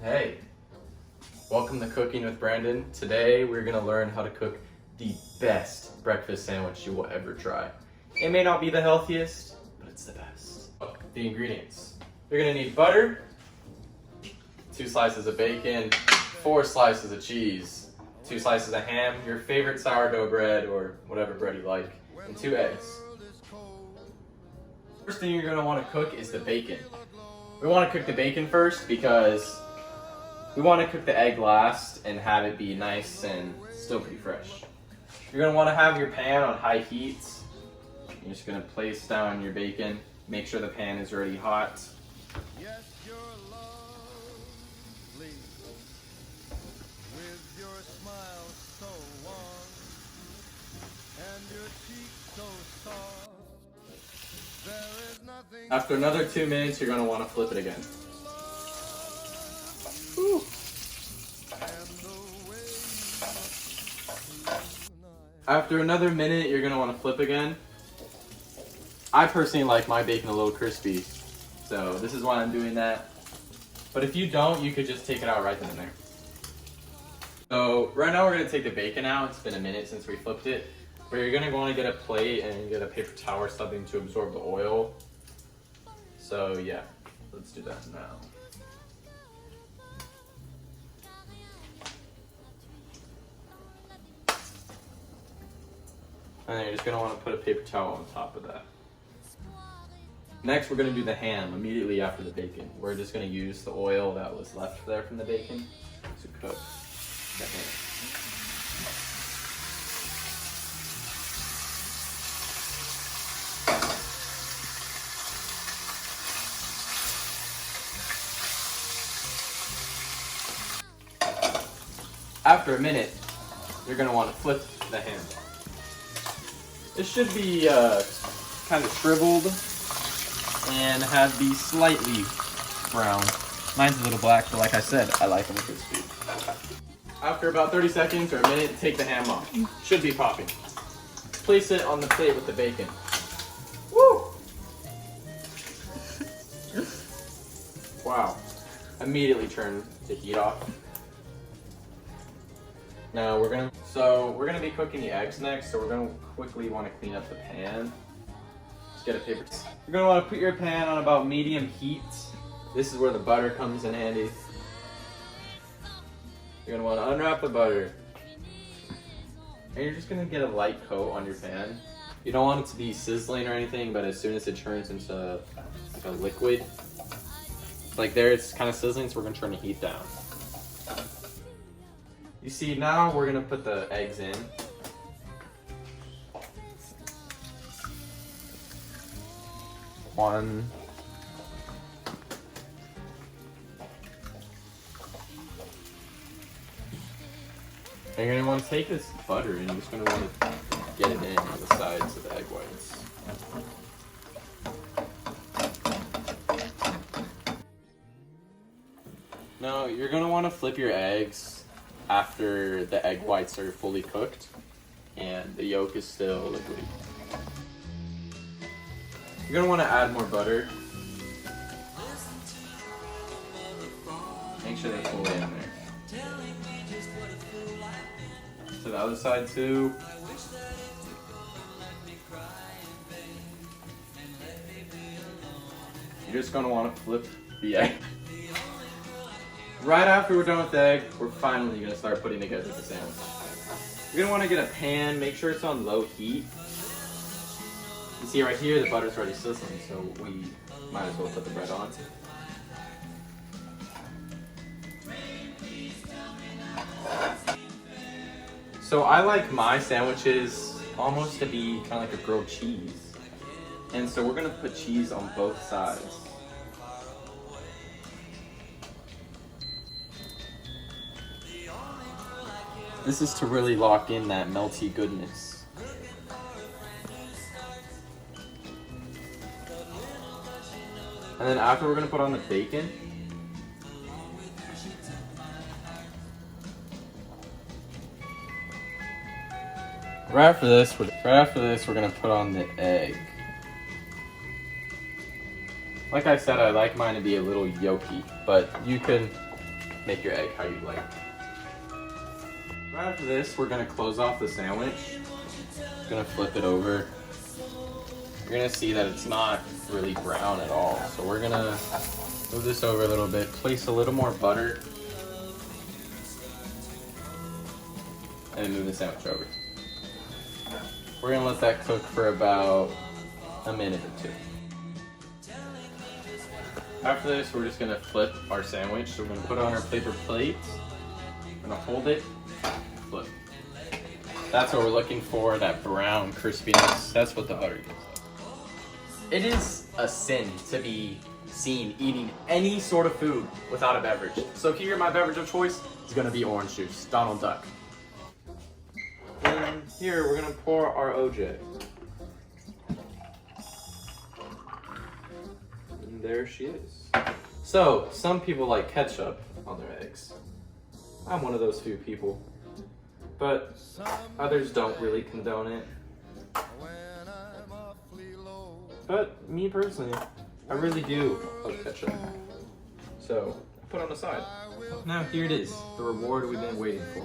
Hey, welcome to Cooking with Brandon. Today we're gonna learn how to cook the best breakfast sandwich you will ever try. It may not be the healthiest, but it's the best. The ingredients. You're gonna need butter, 2 slices of bacon, 4 slices of cheese, 2 slices of ham, your favorite sourdough bread or whatever bread you like, and 2 eggs. First thing you're gonna wanna cook is the bacon. We wanna cook the bacon first because we want to cook the egg last and have it be nice and still pretty fresh. You're going to want to have your pan on high heat. You're just going to place down your bacon. Make sure the pan is already hot. Yes, you're lovely, with your smile so warm and your cheeks so soft. There is nothing. After another 2 minutes, you're going to want to flip it again. Whew. After another minute, you're gonna want to flip again. I personally like my bacon a little crispy, so this is why I'm doing that. But if you don't, you could just take it out right then and there. So right now we're gonna take the bacon out. It's been a minute since we flipped it. But you're gonna want to get a plate and get a paper towel or something to absorb the oil. So yeah, let's do that now. And then you're just going to want to put a paper towel on top of that. Next, we're going to do the ham immediately after the bacon. We're just going to use the oil that was left there from the bacon to cook the ham. After a minute, you're going to want to flip the ham. It should be kind of shriveled and have be slightly brown. Mine's a little black, but like I said, I like them crispy. After about 30 seconds or a minute, take the ham off. Should be popping. Place it on the plate with the bacon. Woo! Wow. Immediately turn the heat off. Now we're gonna be cooking the eggs next, so we're gonna quickly want to clean up the pan. Just get a paper. You're gonna want to put your pan on about medium heat. This is where the butter comes in handy. You're gonna want to unwrap the butter, and you're just gonna get a light coat on your pan. You don't want it to be sizzling or anything, but as soon as it turns into like a liquid, like there, it's kind of sizzling, so we're gonna turn the heat down. You see, now we're gonna put the eggs in. One. And you're gonna want to take this butter and you're just gonna want to get it in on the sides of the egg whites. Now you're gonna want to flip your eggs after the egg whites are fully cooked and the yolk is still liquidy. You're going to want to add more butter. Make sure they're fully in there. To the other side too. You're just going to want to flip the egg. Right after we're done with the egg, we're finally going to start putting together the sandwich. You're going to want to get a pan, make sure it's on low heat. You see right here, the butter's already sizzling, so we might as well put the bread on. So I like my sandwiches almost to be kind of like a grilled cheese. And so we're going to put cheese on both sides. This is to really lock in that melty goodness. And then after we're gonna put on the bacon. Right after this, we're gonna put on the egg. Like I said, I like mine to be a little yolky, but you can make your egg how you like. Right after this, we're gonna close off the sandwich. Gonna flip it over. You're gonna see that it's not really brown at all. So we're gonna move this over a little bit, place a little more butter, and move the sandwich over. We're gonna let that cook for about a minute or two. After this, we're just gonna flip our sandwich. So we're gonna put it on our paper plate. We're gonna hold it, flip. That's what we're looking for, that brown crispiness. That's what the butter gives us. It is a sin to be seen eating any sort of food without a beverage. So here, my beverage of choice is gonna be orange juice, Donald Duck. And here, we're gonna pour our OJ. And there she is. So, some people like ketchup on their eggs. I'm one of those few people. But others don't really condone it. But me personally, I really do love ketchup. So, I put it on the side. Now here it is, the reward we've been waiting for.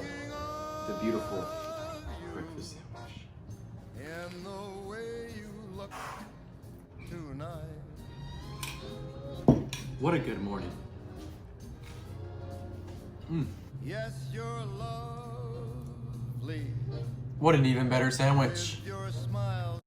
The beautiful breakfast sandwich. And the way you look tonight. What a good morning. Yes, you're lovely. What an even better sandwich. Your smile.